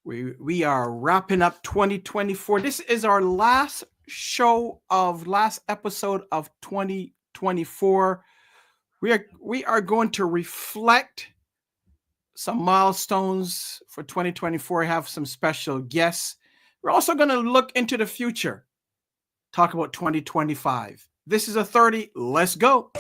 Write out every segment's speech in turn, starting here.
We are wrapping up 2024. This is our last last episode of 2024. We are going to reflect some milestones for 2024. Have some special guests. We're also going to look into the future. Talk about 2025. This is a 30. Let's go.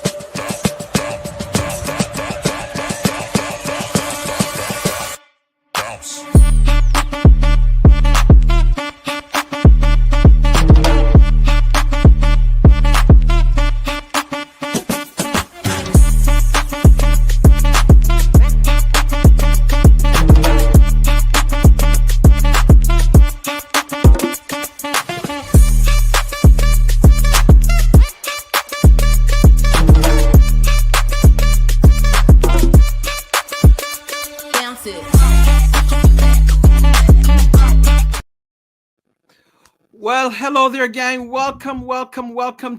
Well, hello there, gang. Welcome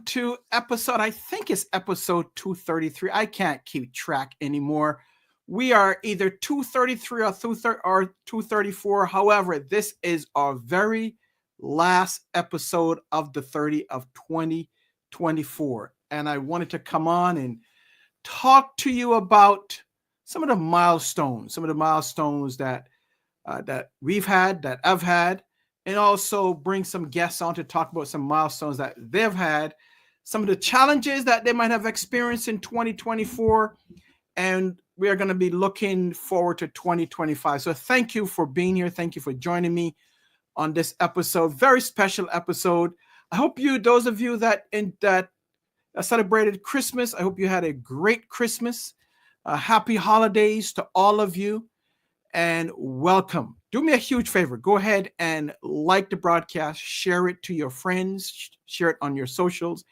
to episode, I think it's episode 233. I can't keep track anymore. We are either 233 or 234. However, this is our very last episode of the 30 of 2024. And I wanted to come on and talk to you about some of the milestones that we've had, that I've had, and also bring some guests on to talk about some milestones that they've had, some of the challenges that they might have experienced in 2024, and we are going to be looking forward to 2025. So thank you for being here. Thank you for joining me on this episode, very special episode. I hope those of you that celebrated Christmas, I hope you had a great Christmas. Happy holidays to all of you, and welcome. Do me a huge favor. Go ahead and like the broadcast, share it to your friends, share it on your socials.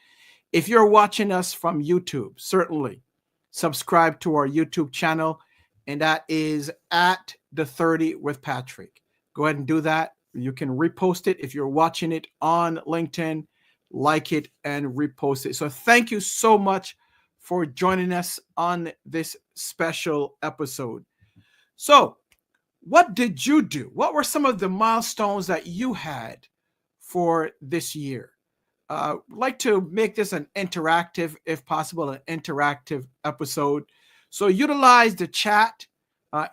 If you're watching us from YouTube, certainly subscribe to our YouTube channel, and that is at the 30 with Patrick. Go ahead and do that. You can repost it if you're watching it on LinkedIn, like it and repost it. So thank you so much for joining us on this special episode. So, what did you do? What were some of the milestones that you had for this year? I'd like to make this an interactive, if possible, an interactive episode. So utilize the chat.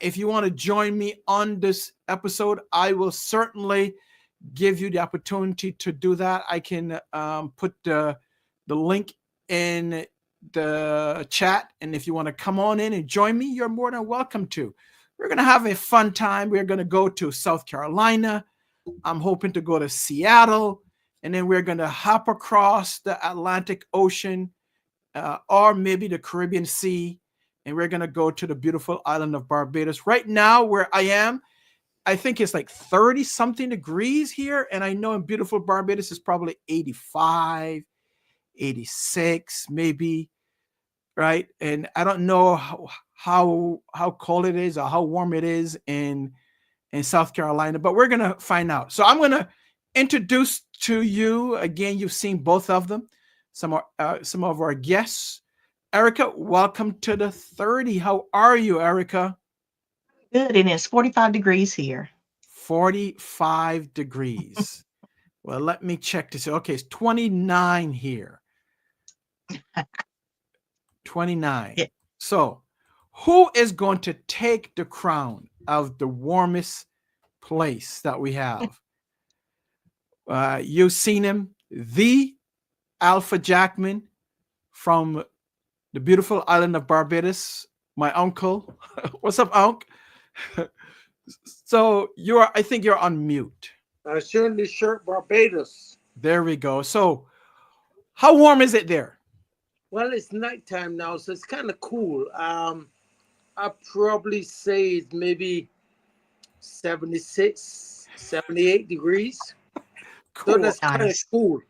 If you want to join me on this episode, I will certainly give you the opportunity to do that. I can put the link in the chat. And if you want to come on in and join me, you're more than welcome to. We're going to have a fun time. We're going to go to South Carolina. I'm hoping to go to Seattle. And then we're going to hop across the Atlantic Ocean or maybe the Caribbean Sea. And we're going to go to the beautiful island of Barbados. Right now, where I am, I think it's like 30-something degrees here. And I know in beautiful Barbados, it's probably 85, 86, maybe. Right. And I don't know how cold it is or how warm it is in South Carolina, but we're going to find out. So I'm going to introduce to you again. You've seen both of them. Some of our guests. Erica, welcome to the 30. How are you, Erica? Good. And it's 45 degrees here. 45 degrees. Well, let me check this. Okay, it's 29 here. 29. Yeah. So, who is going to take the crown of the warmest place that we have? You've seen him, the Alpha Jackman from the beautiful island of Barbados, my uncle. What's up, Unc? So I think you're on mute. Shooting the shirt, Barbados. There we go. So, how warm is it there? Well, it's nighttime now, so it's kind of cool. I'd probably say it's maybe 76, 78 degrees. Cool. So that's kind of cool.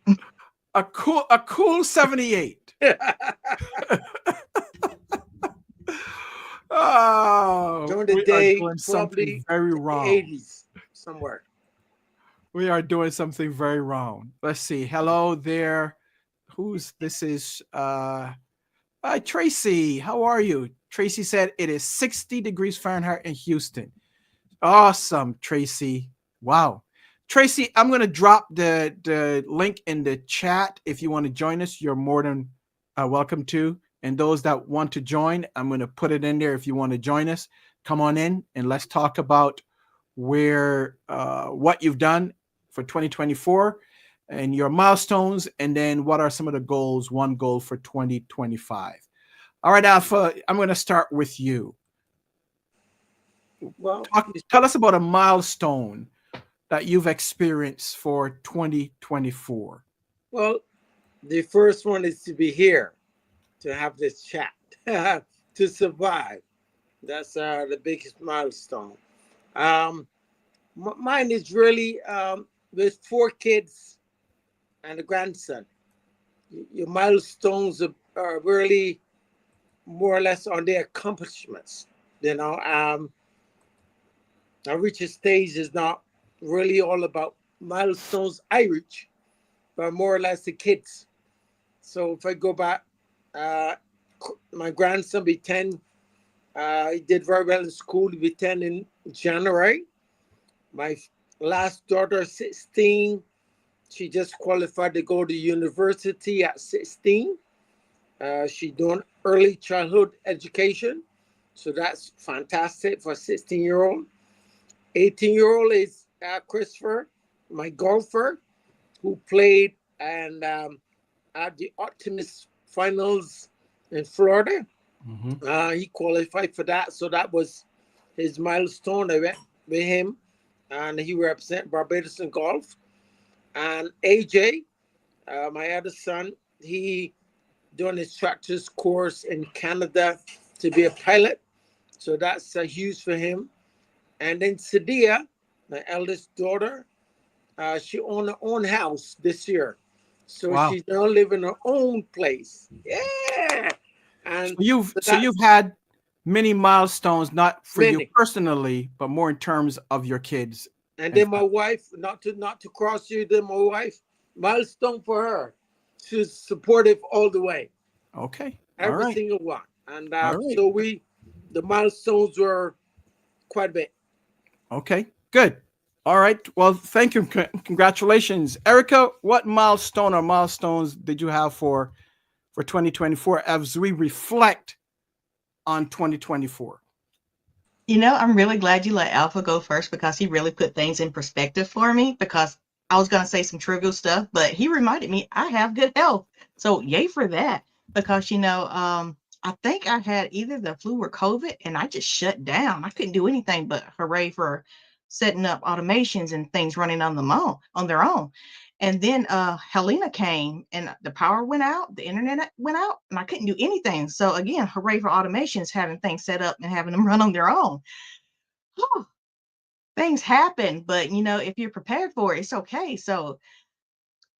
A cool 78. Oh, during the day, probably very wrong. 80s somewhere. We are doing something very wrong. Let's see. Hello there. This is Tracy. How are you? Tracy said it is 60 degrees Fahrenheit in Houston. Awesome, Tracy. Wow. Tracy, I'm going to drop the link in the chat. If you want to join us, you're more than welcome to. And those that want to join, I'm going to put it in there. If you want to join us, come on in and let's talk about what you've done for 2024 and your milestones. And then what are some of the goals, one goal for 2025. All right, Alpha, I'm going to start with you. Well, Tell us about a milestone that you've experienced for 2024. well, the first one is to be here, to have this chat, to survive. That's the biggest milestone. Mine is really with 4 kids and a grandson. Your milestones are really more or less on the accomplishments. You know, I reach a stage is not really all about milestones I reach, but more or less the kids. So if I go back, my grandson be 10. He did very well in school. He'll be 10 in January. My last daughter, 16. She just qualified to go to university at 16. She's doing early childhood education. So that's fantastic for a 16-year-old. 18-year-old is Christopher, my golfer, who played and at the Optimist Finals in Florida. Mm-hmm. He qualified for that. So that was his milestone. I went with him, and he represented Barbados in golf. And AJ, my other son, he doing his tractors course in Canada to be a pilot. So that's huge for him. And then Sadia, my eldest daughter, she owned her own house this year. So Wow. she's now living in her own place. Yeah. And so you've had many milestones, not for you Many. personally, but more in terms of your kids. And then my wife, not to cross you, then my wife, milestone for her. She's supportive all the way. Okay. Every All right. single one. And All right. so the milestones were quite a bit. Okay, good. All right. Well, thank you. Congratulations. Erica, what milestone or milestones did you have for 2024 as we reflect on 2024? You know, I'm really glad you let Alpha go first because he really put things in perspective for me, because I was going to say some trivial stuff, but he reminded me I have good health. So yay for that. Because, I think I had either the flu or COVID and I just shut down. I couldn't do anything but hooray for setting up automations and things running on their own. And then Helena came and the power went out, the internet went out, and I couldn't do anything. So again, hooray for automations, having things set up and having them run on their own. Oh, things happen, but if you're prepared for it, it's okay. So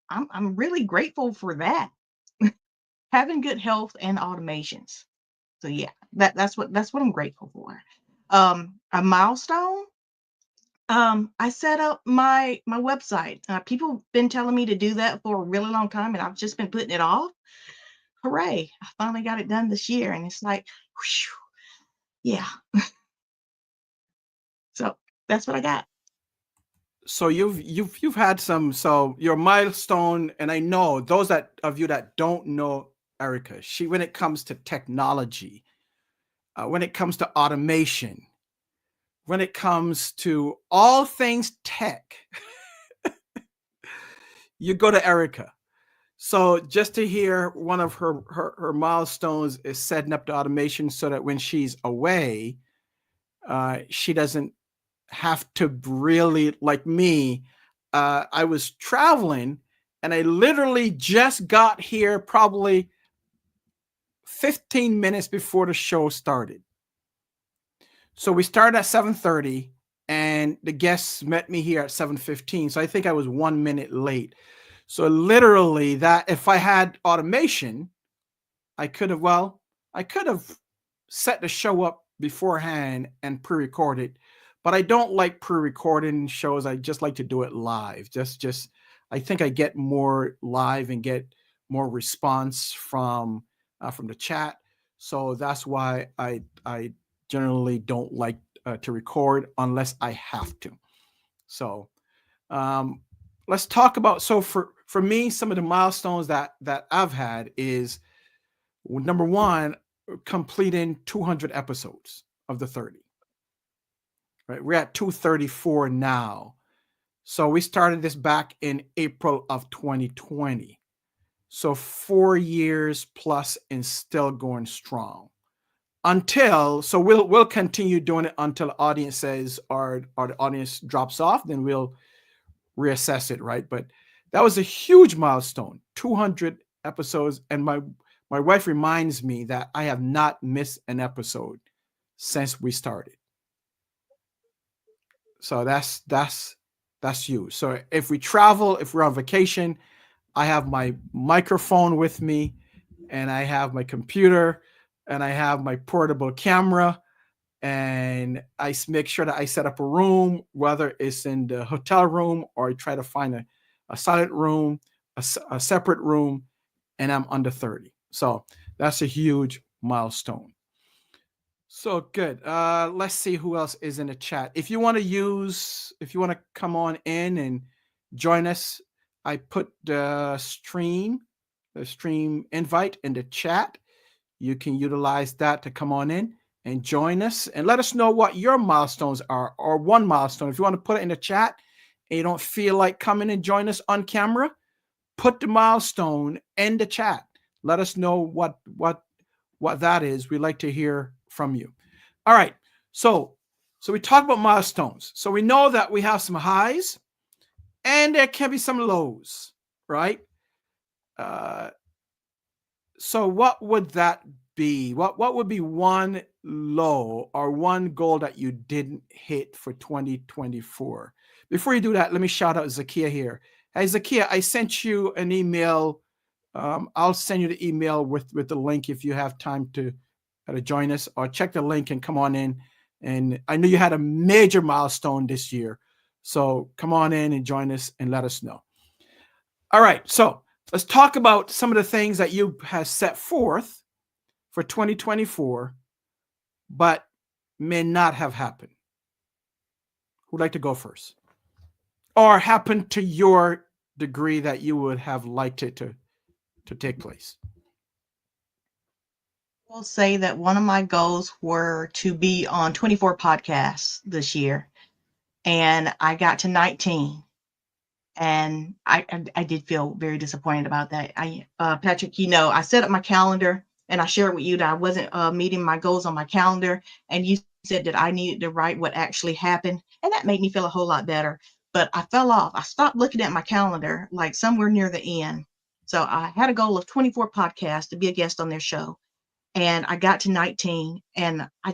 I'm really grateful for that. Having good health and automations. So yeah, that's what I'm grateful for. A milestone. I set up my website. People been telling me to do that for a really long time, and I've just been putting it off. Hooray! I finally got it done this year, and it's like, whew, yeah. So that's what I got. So you've had some. So your milestone, and I know those of you that don't know Erica, when it comes to technology, when it comes to automation, when it comes to all things tech, you go to Erica. So just to hear one of her milestones is setting up the automation so that when she's away, she doesn't have to really, like me. I was traveling and I literally just got here probably 15 minutes before the show started. So we started at 7:30 and the guests met me here at 7:15. So I think I was 1 minute late. So literally that if I had automation, I could have set the show up beforehand and pre-recorded, but I don't like pre-recording shows. I just like to do it live. Just I think I get more live and get more response from the chat. So that's why I generally don't like to record unless I have to. So let's talk about. So for me, some of the milestones that I've had is, number one, completing 200 episodes of the 30. Right, we're at 234 now. So we started this back in April of 2020. So 4 years plus and still going strong. So we'll continue doing it until the audience says or the audience drops off, then we'll reassess it, right? But that was a huge milestone, 200 episodes. And my wife reminds me that I have not missed an episode since we started. So that's huge. So if we travel, if we're on vacation, I have my microphone with me, and I have my computer, and I have my portable camera, and I make sure that I set up a room, whether it's in the hotel room or I try to find a silent room, a separate room, and I'm under 30. So that's a huge milestone. So good. Let's see who else is in the chat. If you want to come on in and join us, I put the stream invite in the chat. You can utilize that to come on in and join us and let us know what your milestones are, or one milestone. If you want to put it in the chat and you don't feel like coming and join us on camera, put the milestone in the chat. Let us know what that is. We'd like to hear from you. All right. So we talk about milestones. So we know that we have some highs and there can be some lows, right? So what would that be? What would be one low or one goal that you didn't hit for 2024? Before you do that, let me shout out Zakia here. Hey, Zakia, I sent you an email. I'll send you the email with the link if you have time to join us, or check the link and come on in. And I know you had a major milestone this year. So come on in and join us and let us know. All right. So let's talk about some of the things that you have set forth for 2024, but may not have happened. Who'd like to go first? Or happened to your degree that you would have liked it to take place? I'll say that one of my goals were to be on 24 podcasts this year, and I got to 19. And I did feel very disappointed about that. Patrick, I set up my calendar and I shared with you that I wasn't meeting my goals on my calendar. And you said that I needed to write what actually happened. And that made me feel a whole lot better. But I fell off. I stopped looking at my calendar like somewhere near the end. So I had a goal of 24 podcasts to be a guest on their show. And I got to 19. And I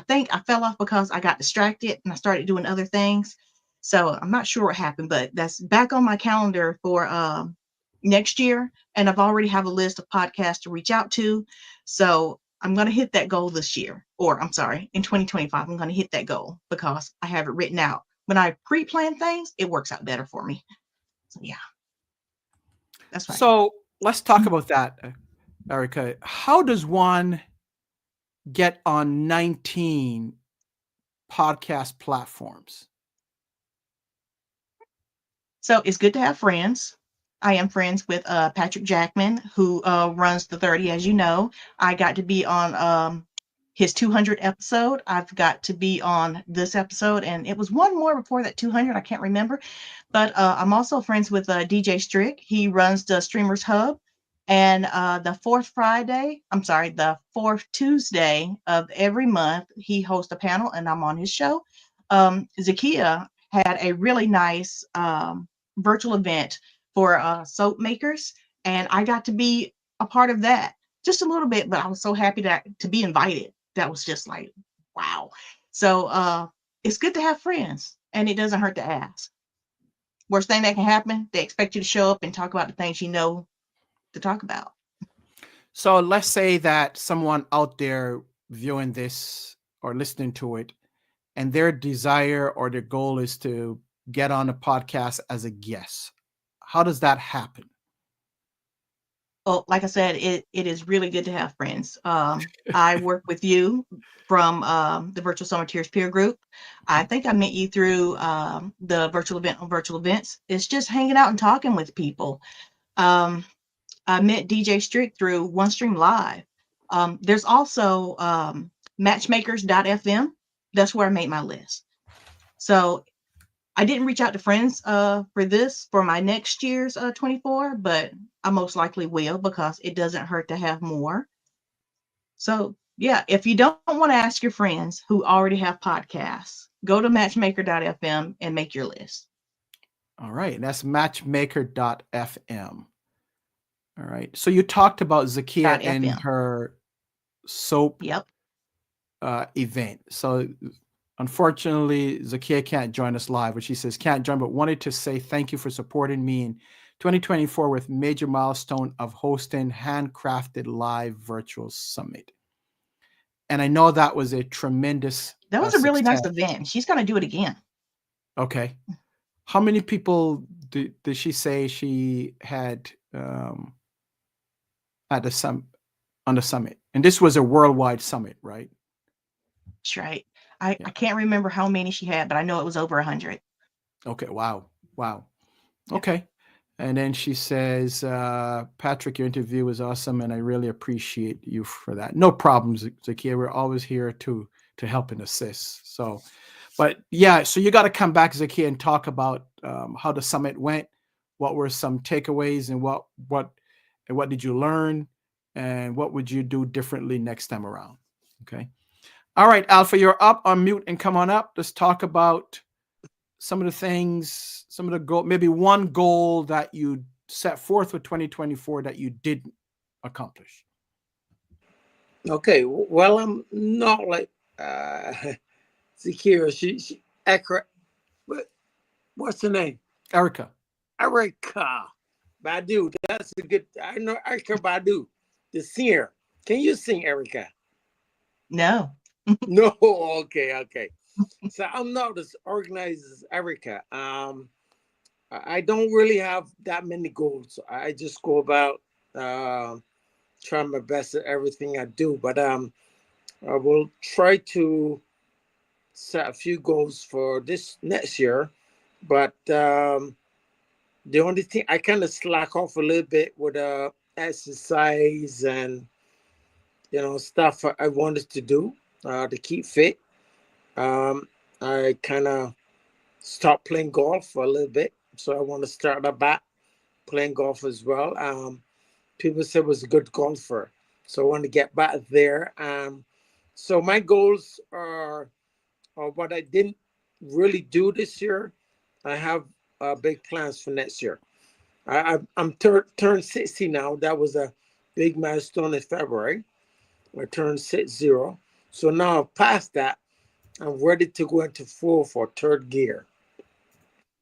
think I fell off because I got distracted and I started doing other things. So I'm not sure what happened, but that's back on my calendar for next year. And I've already have a list of podcasts to reach out to. So I'm going to hit that goal this year, or I'm sorry, in 2025, I'm going to hit that goal because I have it written out. When I pre-plan things, it works out better for me. So yeah, that's right. So let's talk about that, Erica. How does one get on 19 podcast platforms? So it's good to have friends. I am friends with Patrick Jackman, who runs the 30, as you know. I got to be on his 200 episode. I've got to be on this episode, and it was one more before that 200. I can't remember. But I'm also friends with DJ Strick. He runs the Streamers Hub. And the fourth Tuesday of every month, he hosts a panel, and I'm on his show. Zakia had a really nice virtual event for soap makers, and I got to be a part of that just a little bit, but I was so happy to be invited. That was just like, wow. So it's good to have friends, and it doesn't hurt to ask. Worst thing that can happen, they expect you to show up and talk about the things you know to talk about. So let's say that someone out there viewing this or listening to it, and their desire or their goal is to get on a podcast as a guest. How does that happen? Well, like I said, it is really good to have friends. I work with you from the Virtual Summiters peer group. I think I met you through the virtual event on virtual events. It's just hanging out and talking with people. Um, I met DJ Strick through OneStream Live. There's also matchmakers.fm. That's where I made my list. So I didn't reach out to friends for my next year's 24, but I most likely will because it doesn't hurt to have more. So yeah, if you don't want to ask your friends who already have podcasts, go to matchmaker.fm and make your list. All right. And that's matchmaker.fm. All right. So you talked about Zakia and .fm. her soap Yep. event. So unfortunately, Zakia can't join us live, but she says can't join, but wanted to say thank you for supporting me in 2024 with major milestone of hosting handcrafted live virtual summit. And I know that was a tremendous That was a really nice success. event. She's going to do it again. Okay. How many people did she say she had at the on the summit? And this was a worldwide summit, right? That's right. I can't remember how many she had, but I know it was over 100. Okay. Wow. Yep. Okay. And then she says, Patrick, your interview was awesome, and I really appreciate you for that. No problem, Zakia. We're always here to help and assist. So, but yeah, so you got to come back, Zakia, and talk about how the summit went. What were some takeaways, and what did you learn, and what would you do differently next time around? Okay. All right, Alpha, you're up on mute and come on up. Let's talk about some of the things, some of the goal, maybe one goal that you set forth for 2024 that you didn't accomplish. Okay, well, I'm not like Zakira. She accurate. What's her name? Erica. Erica Badu. That's a good. I know Erica Badu, the singer. Can you sing, Erica? No. No. Okay. So I'm not as organized as Erica. I don't really have that many goals. I just go about trying my best at everything I do. But I will try to set a few goals for this next year. But the only thing I kind of slack off a little bit with exercise and stuff I wanted to do to keep fit. I kind of stopped playing golf for a little bit, so I want to start back playing golf as well. People said I was a good golfer, so I want to get back there. So my goals are what I didn't really do this year. I have big plans for next year. I'm turned 60 now. That was a big milestone in February. I turned 60. So now past that, I'm ready to go into full for third gear.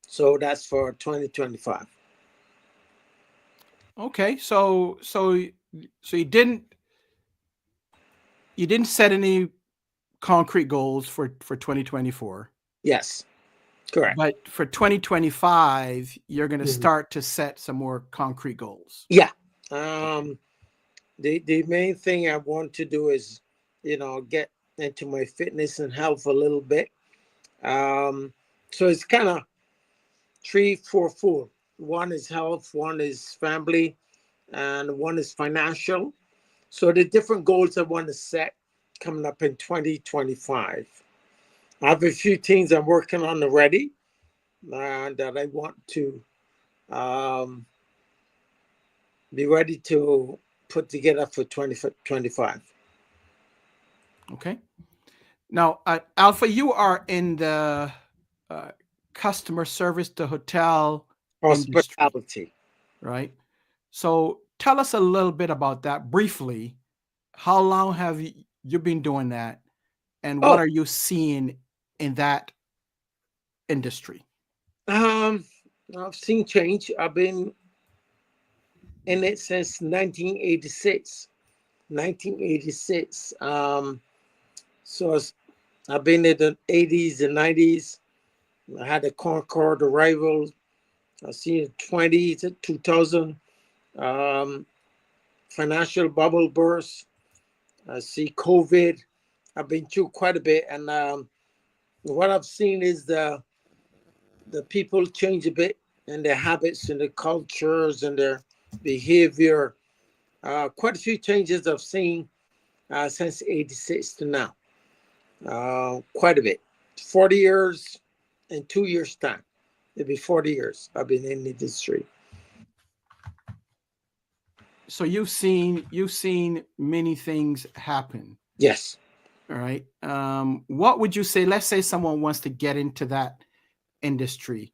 So that's for 2025. Okay, so you didn't set any concrete goals for 2024. Yes, correct. But for 2025, you're going to start to set some more concrete goals. Yeah. The main thing I want to do is, get into my fitness and health a little bit. So it's kind of 3, 4, 4. One is health, one is family, and one is financial. So the different goals I want to set coming up in 2025. I have a few things I'm working on already that I want to be ready to put together for 2025. Okay. Now, Alpha, you are in the customer service, the hotel industry, Hospitality. right? So tell us a little bit about that briefly. How long have you been doing that? And what are you seeing in that industry? I've seen change. I've been in it since 1986. 1986. So I've been in the 80s and 90s. I had a Concorde arrival. I've seen 20 to 2000. financial bubble burst. I see COVID. I've been through quite a bit, and what I've seen is the people change a bit and their habits and their cultures and their behavior. Quite a few changes I've seen since '86 to now. Quite a bit. 40 years in 2 years' time. It'll be 40 years I've been in the industry. So you've seen many things happen. Yes. All right. What would you say? Let's say someone wants to get into that industry.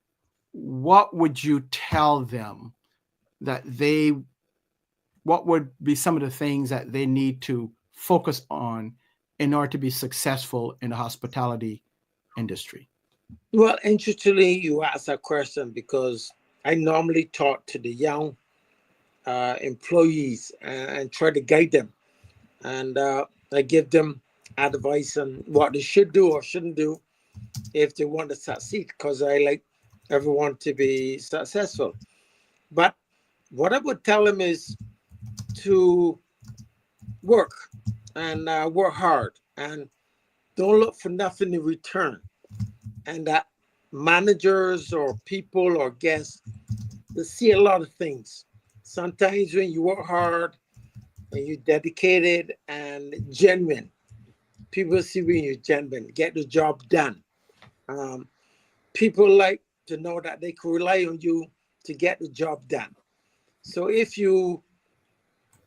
What would you tell them that what would be some of the things that they need to focus on in order to be successful in the hospitality industry? Well, interestingly, you asked that question because I normally talk to the young employees and try to guide them. And I give them advice on what they should do or shouldn't do if they want to succeed, because I like everyone to be successful. But what I would tell them is to work and work hard and don't look for nothing in return. And that managers or people or guests, they see a lot of things. Sometimes when you work hard and you're dedicated and genuine, people see when you're genuine, get the job done. People like to know that they can rely on you to get the job done. So if you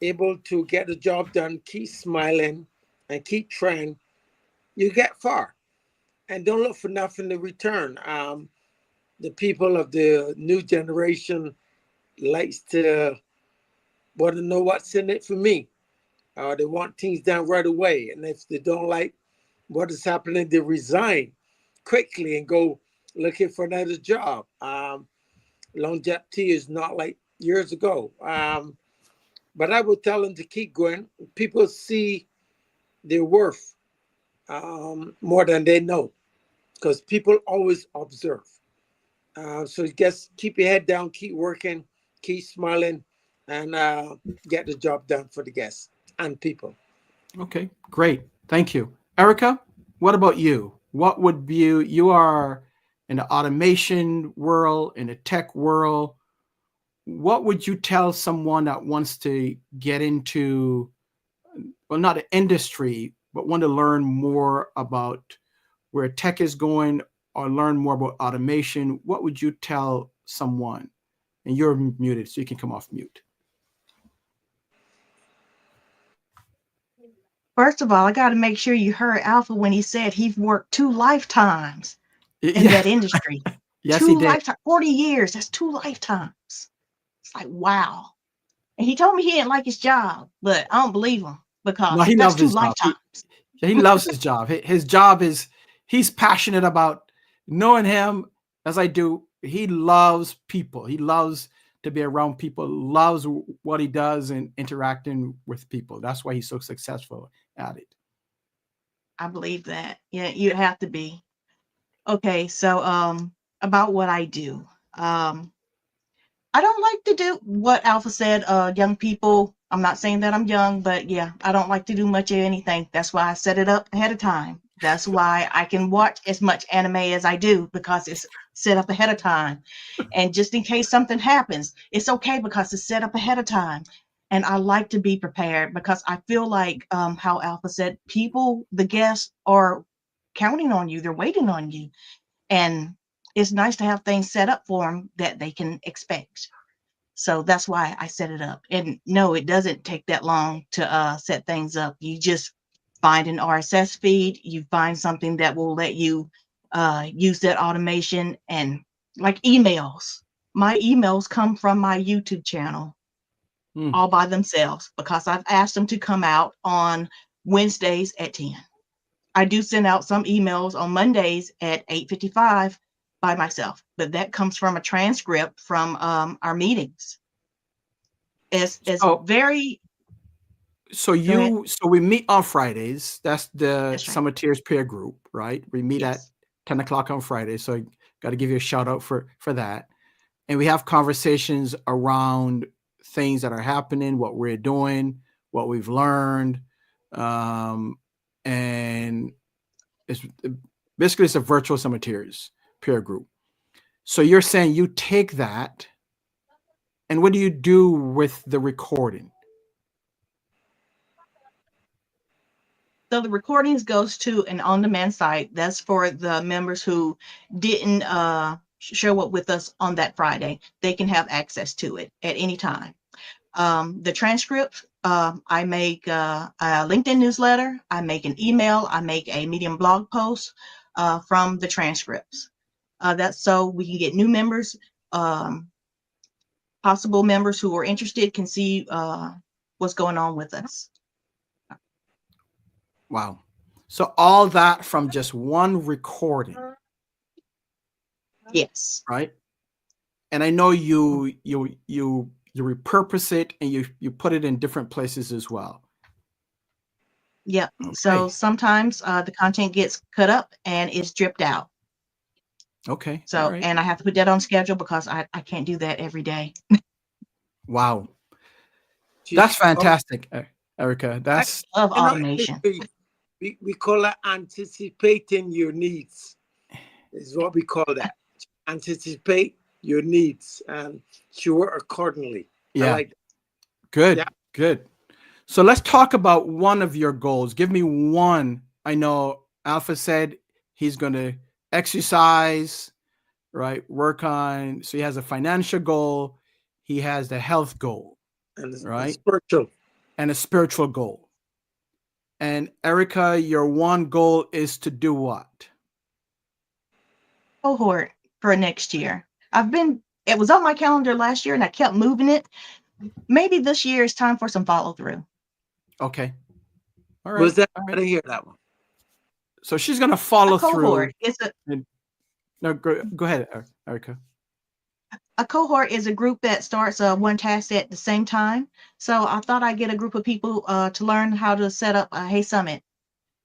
able to get the job done, keep smiling and keep trying, you get far. And don't look for nothing in return. The people of the new generation likes to want to know what's in it for me. They want things done right away. And if they don't like what is happening, they resign quickly and go looking for another job. Longevity is not like years ago. But I would tell them to keep going. People see their worth more than they know, because people always observe. So just keep your head down, keep working, keep smiling, and get the job done for the guests and people. Okay, great. Thank you. Erica, what about you? What would be you are in the automation world, in the tech world. What would you tell someone that wants to get into, well, not an industry, but want to learn more about where tech is going or learn more about automation? What would you tell someone? And you're muted, so you can come off mute. First of all, I got to make sure you heard Alpha when he said he's worked 2 lifetimes in Yeah. that industry. Yes, 2 he did. lifetimes, 40 years. That's 2 lifetimes. It's like, wow. And he told me he didn't like his job, but I don't believe him because No, he that's loves 2 his job. lifetimes. He loves his job. His job is, he's passionate about, knowing him as I do. He loves people. He loves to be around people, loves what he does and interacting with people. That's why he's so successful at it. I believe that. Yeah, you have to be. Okay, so about what I do. I don't like to do what Alpha said, young people. I'm not saying that I'm young, but yeah, I don't like to do much of anything. That's why I set it up ahead of time. That's why I can watch as much anime as I do, because it's set up ahead of time. And just in case something happens, it's okay because it's set up ahead of time. And I like to be prepared because I feel like how Alpha said, people, the guests are counting on you. They're waiting on you. And it's nice to have things set up for them that they can expect. So that's why I set it up. And no, it doesn't take that long to set things up. You just find an RSS feed, you find something that will let you use that automation, and like emails. My emails come from my YouTube channel all by themselves because I've asked them to come out on Wednesdays at 10. I do send out some emails on Mondays at 8:55 by myself, but that comes from a transcript from our meetings. It's very. So we meet on Fridays. That's the That's right. Summer Tears peer group, right? We meet Yes. at 10 o'clock on Friday. So I got to give you a shout out for that. And we have conversations around things that are happening, what we're doing, what we've learned, and it's basically it's a virtual cemeteries peer group. So you're saying you take that, and what do you do with the recording? So the recordings goes to an on-demand site. That's for the members who didn't show up with us on that Friday. They can have access to it at any time. The transcript, I make a LinkedIn newsletter, I make an email, I make a Medium blog post from the transcripts. That's so we can get new members, possible members who are interested can see what's going on with us. Wow. So all that from just one recording. Yes. Right? And I know you repurpose it and you put it in different places as well. Yep. Okay. So sometimes the content gets cut up and it's dripped out. Okay. So, all right. and I have to put that on schedule because I can't do that every day. Wow. That's fantastic, Erica. That's I love automation. We call it anticipating your needs, is what we call that. Anticipate your needs and sure accordingly. yeah. I like that. Good. Yeah. Good. So let's talk about one of your goals. Give me one. I know Alpha said he's going to exercise, right? Work on. So he has a financial goal. He has the health goal, And right? spiritual. And a spiritual goal. And Erica, your one goal is to do what? Cohort for next year. It was on my calendar last year and I kept moving it. Maybe this year it's time for some follow through. Okay. All right. Was that? All I right. didn't hear that one. So she's going to follow A cohort through. is No, go ahead, Erica. a cohort is a group that starts one task at the same time. So I thought I'd get a group of people to learn how to set up a Hey Summit.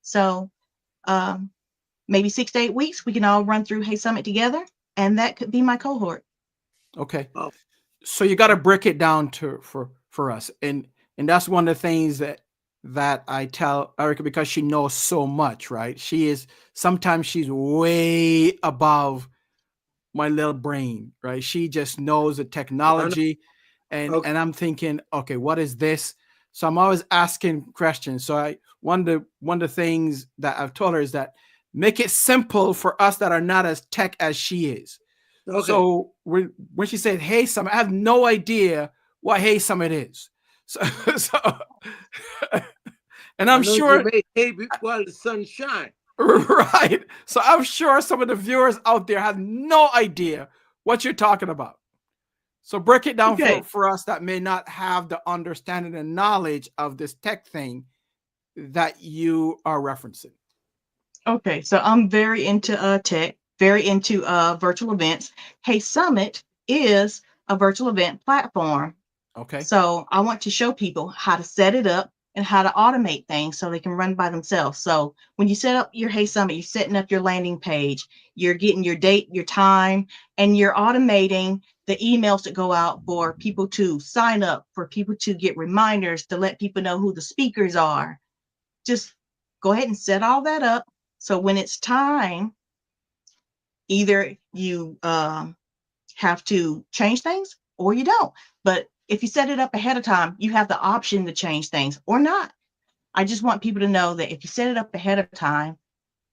So maybe 6 to 8 weeks, we can all run through Hey Summit together, and that could be my cohort. Okay. Oh. So you got to break it down for us, and that's one of the things that I tell Erica because she knows so much, right? Sometimes she's way above my little brain, right? She just knows the technology, and I'm thinking, okay, what is this? So I'm always asking questions. So one of the things that I've told her is that make it simple for us that are not as tech as she is. Okay. So when she said Hey Summit, I have no idea what Hey Summit is. So and I'm sure hey while the sun shines. Right. So I'm sure some of the viewers out there have no idea what you're talking about. So break it down for us that may not have the understanding and knowledge of this tech thing that you are referencing. Okay, so I'm very into tech, very into virtual events. Hey Summit is a virtual event platform. Okay. So I want to show people how to set it up and how to automate things so they can run by themselves. So when you set up your Hey Summit, you're setting up your landing page, you're getting your date, your time, and you're automating the emails that go out for people to sign up, for people to get reminders, to let people know who the speakers are. Just go ahead and set all that up. So when it's time, either you have to change things or you don't. But if you set it up ahead of time, you have the option to change things or not. I just want people to know that if you set it up ahead of time,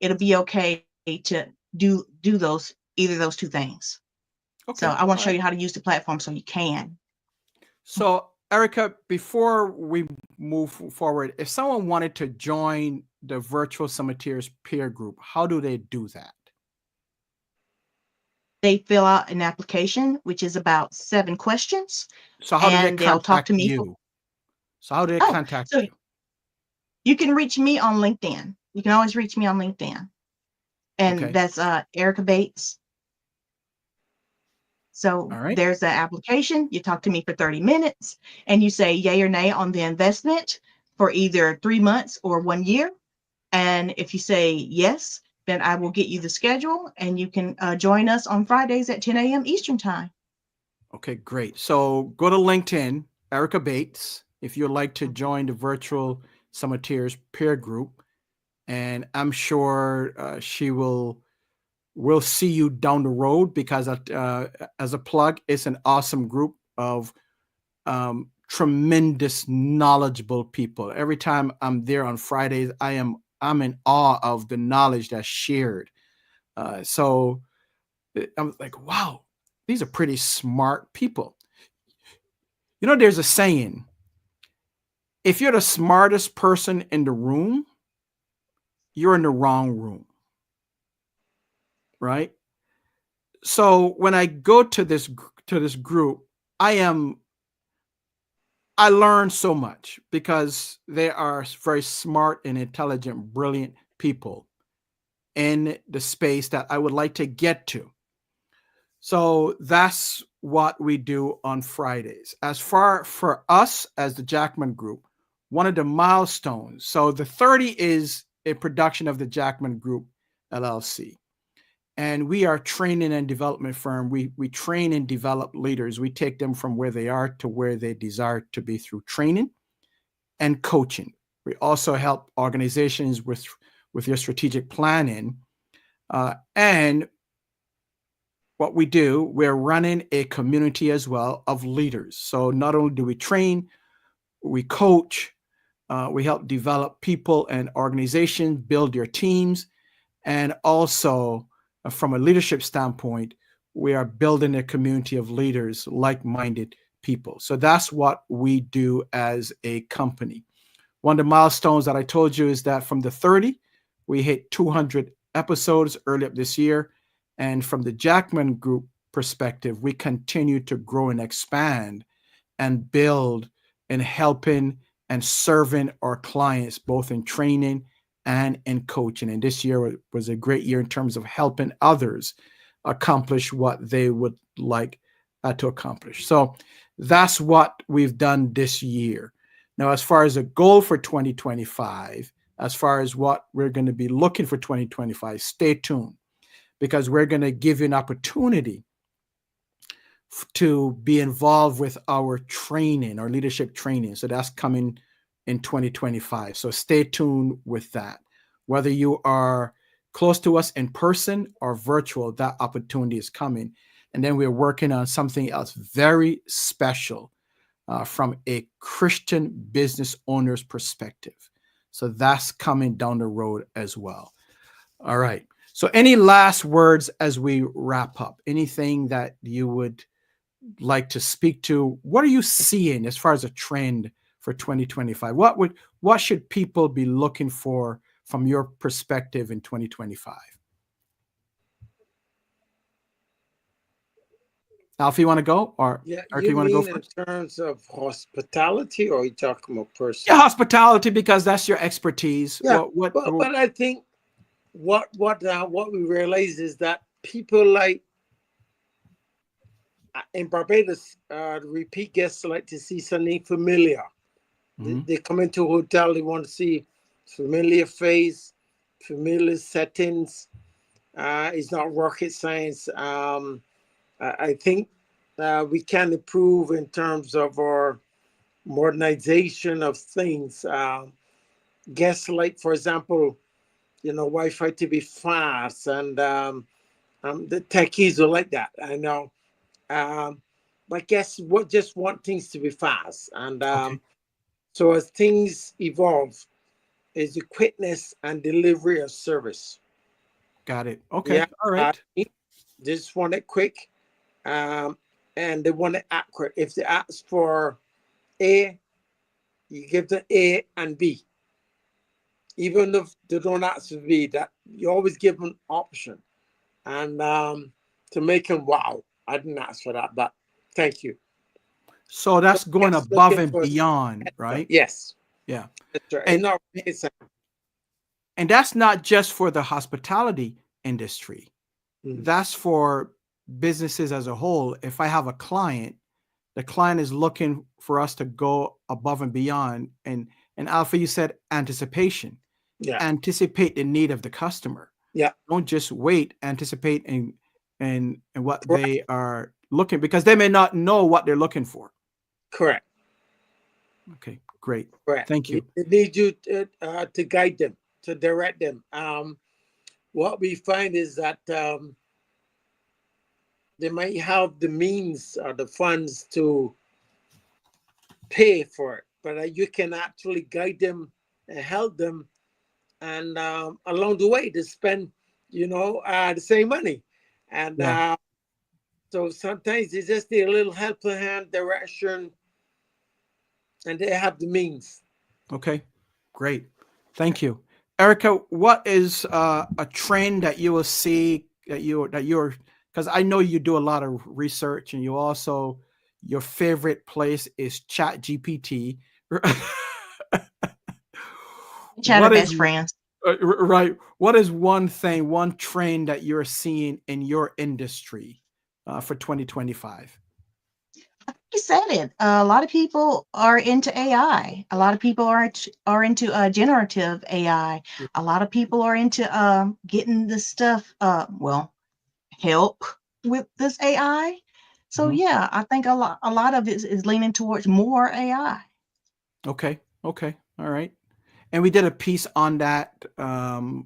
it'll be okay to do either those two things. Okay. So I want to show you how to use the platform so you can. So Erica, before we move forward, if someone wanted to join the Virtual Cemeteers peer group, how do they do that? They fill out an application, which is about 7 questions. So how do they they'll talk to me. You? So how do they contact you? You can reach me on LinkedIn. You can always reach me on LinkedIn. And that's Erica Bates. So there's the application. You talk to me for 30 minutes and you say yay or nay on the investment for either 3 months or 1 year. And if you say yes, then I will get you the schedule and you can join us on Fridays at 10 a.m. Eastern time. Okay, great. So go to LinkedIn, Erica Bates, if you'd like to join the virtual Summiteers peer group, and I'm sure she will see you down the road, because as a plug, it's an awesome group of tremendous knowledgeable people. Every time I'm there on Fridays, I'm in awe of the knowledge that's shared. So I'm like, wow, these are pretty smart people. You know, there's a saying: if you're the smartest person in the room, you're in the wrong room, right? So when I go to this group, I learn so much, because they are very smart and intelligent, brilliant people in the space that I would like to get to. So that's what we do on Fridays. As far for us as the Jackman Group, one of the milestones. So the 30 is a production of the Jackman Group LLC. And we are training and development firm. We train and develop leaders. We take them from where they are to where they desire to be through training and coaching. We also help organizations with your strategic planning. And what we do, we're running a community as well of leaders. So not only do we train, we coach, we help develop people and organizations, build your teams, and also from a leadership standpoint, we are building a community of leaders, like-minded people. So that's what we do as a company. One of the milestones that I told you is that from the 30, we hit 200 episodes early up this year. And from the Jackman Group perspective, we continue to grow and expand and build and helping and serving our clients, both in training and in coaching. And this year was a great year in terms of helping others accomplish what they would like to accomplish. So that's what we've done this year. Now, as far as a goal for 2025, as far as what we're going to be looking for 2025, stay tuned, because we're going to give you an opportunity to be involved with our training, our leadership training. So that's coming in 2025. So stay tuned with that. Whether you are close to us in person or virtual, that opportunity is coming. And then we're working on something else very special from a Christian business owner's perspective. So that's coming down the road as well. All right. So any last words as we wrap up? Anything that you would like to speak to? What are you seeing as far as a trend for 2025? What should people be looking for from your perspective in 2025? Alfie, you want to go, or Yeah, Erica, you you want to go mean in first? terms of hospitality, or are you talking about person? Yeah, hospitality, because that's your expertise. Yeah, but I think what we realize is that people like in Barbados, repeat guests like to see something familiar. They come into a hotel, they want to see familiar face, familiar settings. It's not rocket science. I think we can improve in terms of our modernization of things. Guests like, for example, Wi-Fi to be fast, and the techies are like that. I know. But guess what? Just want things to be fast, and Okay, so as things evolve, is the quickness and delivery of service. got it. Okay, Yeah, all right. they just want it quick, um, and they want it accurate. If they ask for A, you give them A and B. Even if they don't ask for B, that you always give them option, and to make them, wow, I didn't ask for that, but thank you. So So that's going yes, above looking and for beyond, right? yes, Yeah. that's right. And It's that's not just for the hospitality industry. mm, That's for businesses as a whole. If I have a client, the client is looking for us to go above and beyond. And Alpha, you said anticipation. yeah, Anticipate the need of the customer. yeah, Don't just wait. Anticipate and what correct, they are looking, because they may not know what they're looking for. correct. Okay, great. Correct. Thank you. They need you to guide them, to direct them. What we find is that they might have the means or the funds to pay for it, but you can actually guide them and help them, and along the way they spend, the same money, and Yeah. so sometimes they just need a little helping hand, direction, and they have the means. Okay, great. Thank you. Erica, what is a trend that you will see that you're because I know you do a lot of research and you also your favorite place is Chat GPT. Chat are What is best friends. right? What is one thing, one trend that you're seeing in your industry for 2025? You said it. A lot of people are into AI. A lot of people are into generative AI. A lot of people are into getting this stuff. Help with this AI. So Mhm. yeah, I think a lot of it is leaning towards more AI. Okay. Okay. All right. And we did a piece on that about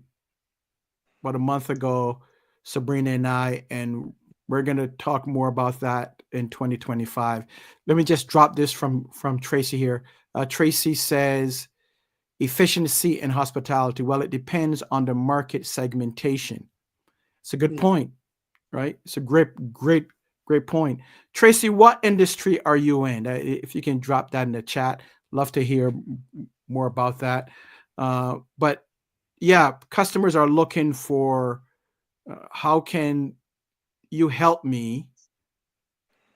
a month ago, Sabrina and I, and we're going to talk more about that in 2025. Let me just drop this from Tracy here. Tracy says efficiency in hospitality. Well, it depends on the market segmentation. It's a good Mm. point, right? It's a great point. Tracy, what industry are you in? If you can drop that in the chat, love to hear more about that. But yeah, customers are looking for how can you help me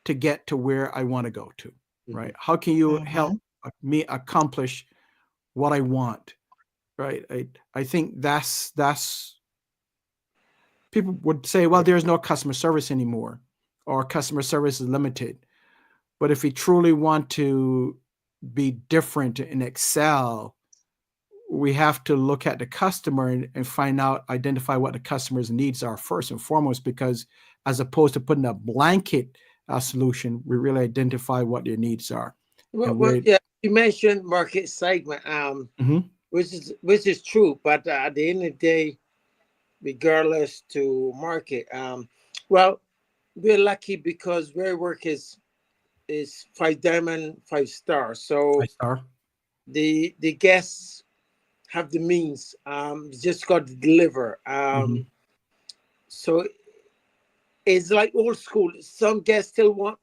to get to where I want to go to, Mhm. right? How can you Hmm. help me accomplish what I want, right? I think that's people would say, well, there's no customer service anymore, or customer service is limited. But if we truly want to be different and excel, we have to look at the customer and find out, identify what the customer's needs are first and foremost, because as opposed to putting a blanket solution, we really identify what their needs are. Well, And we're, yeah, you mentioned market segment, Mhm. which is true, but at the end of the day, regardless to market, well, we're lucky because where work is 5 diamond, 5 star. Five So star. the guests have the means. Just got to deliver. Mhm. So it's like old school. Some guests still want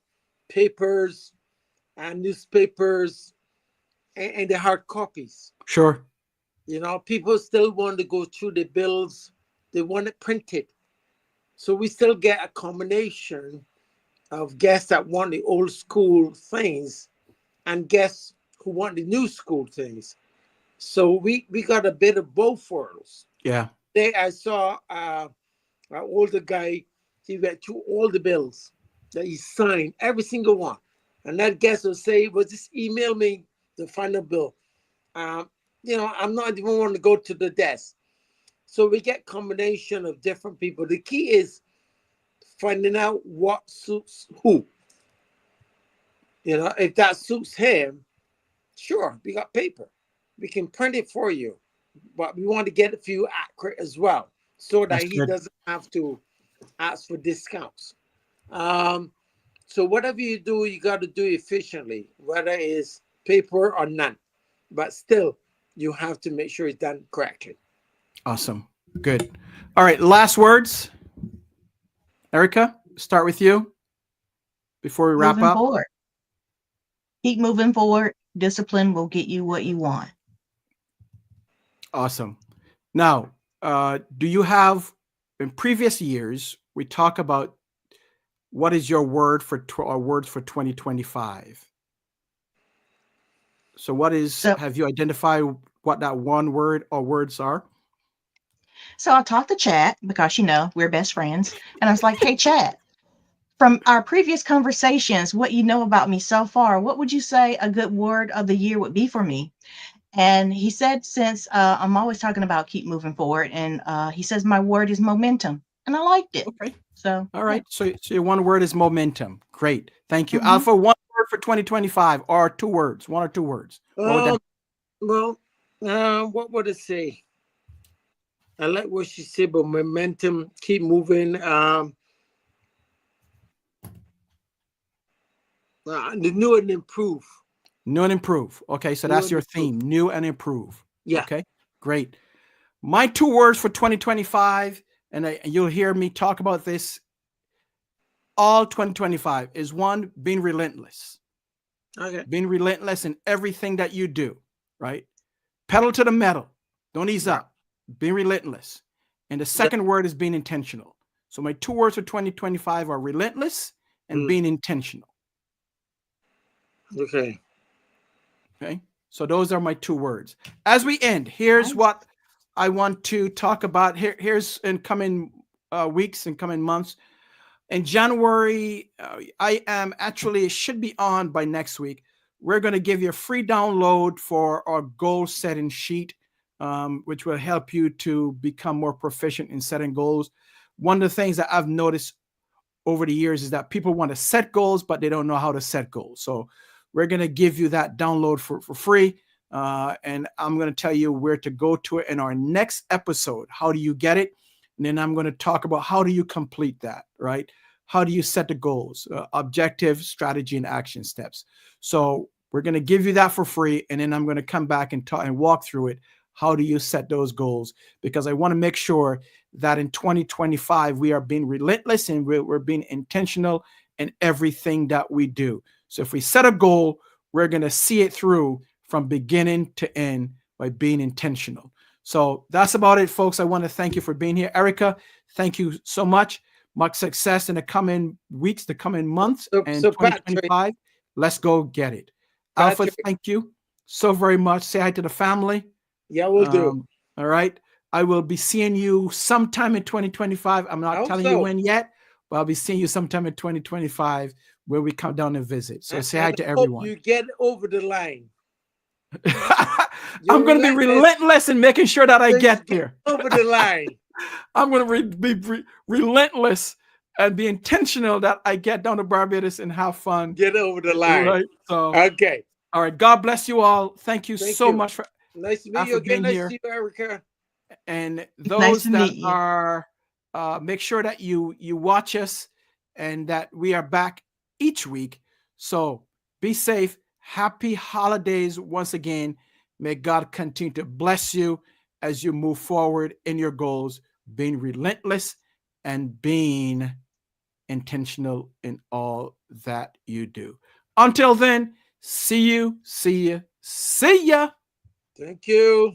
papers and newspapers and the hard copies. Sure. People still want to go through the bills. They want it printed. So we still get a combination of guests that want the old school things and guests who want the new school things. So we got a bit of both worlds. Yeah. Today I saw an older guy. He went through all the bills that he signed, every single one. And that guest will say, "Well, just email me the final bill." Um, I'm not even want to go to the desk. So we get combination of different people. The key is finding out what suits who. If that suits him, sure, we got paper. We can print it for you, but we want to get it for you accurate as well, so that That's he good. doesn't have to ask for discounts. Um, so whatever you do, you got to do efficiently, whether it's paper or none. But still, you have to make sure it's done correctly. Awesome. Good. All right. Last words. Erica, start with you before we wrap Moving up. forward, keep moving forward. Discipline will get you what you want. Awesome. Now, do you have in previous years we talk about what is your word for or words for 2025? So what is So have you identified what that one word or words are? so I talked to Chat because we're best friends, and I was like, "Hey, Chat, from our previous conversations, what you know about me so far, what would you say a good word of the year would be for me?" And he said, since I'm always talking about keep moving forward, and he says my word is momentum, and I liked it. Okay. So All yeah. right. So your one word is momentum. Great. Thank you. Hmm. Alpha, one word for 2025, or 2 words, 1 or 2 words. Well, what would it say? I like what she said, but momentum, keep moving. The new and improve. New and improve. Okay, so New that's and your improve. theme, new and improve. Yeah. Okay, great. My 2 words for 2025, and you'll hear me talk about this all 2025, is 1, being relentless. Okay. Being relentless in everything that you do, right? Pedal to the metal. Don't ease up. Being relentless. And the second word is being intentional. So my 2 words for 2025 are relentless and being intentional. Okay. Okay. So those are my 2 words. As we end, here's what I want to talk about. Here's in coming weeks and coming months. In January, I am actually, it should be on by next week. We're going to give you a free download for our goal setting sheet, which will help you to become more proficient in setting goals. One of the things that I've noticed over the years is that people want to set goals, but they don't know how to set goals. So we're going to give you that download for free. And I'm going to tell you where to go to it in our next episode. How do you get it? And then I'm going to talk about how do you complete that, right? How do you set the goals, objective, strategy, and action steps. So we're going to give you that for free. And then I'm going to come back and talk and walk through it. How do you set those goals? Because I want to make sure that in 2025, we are being relentless and we're being intentional in everything that we do. So if we set a goal, we're going to see it through from beginning to end by being intentional. So that's about it, folks. I want to thank you for being here. Erica, thank you so much. Much success in the coming weeks, the coming months, and 2025. Patrick, let's go get it. Patrick, Alpha, thank you so very much. Say hi to the family. Yeah, we'll do. All right. I will be seeing you sometime in 2025. I'm not telling you when yet, but I'll be seeing you sometime in 2025 where we come down and visit. So say hi to everyone. You get over the line. I'm going to be relentless in making sure that I get there. Over the line. I'm going to be relentless and be intentional that I get down to Barbados and have fun. Get over the line. Right. So, okay. All right. God bless you all. Thank you so much for nice to meet you again. Nice to see you, Erica. And those that are, make sure that you watch us and that we are back each week. So be safe. Happy holidays once again. May God continue to bless you as you move forward in your goals, being relentless and being intentional in all that you do. Until then, see you. See ya. Thank you.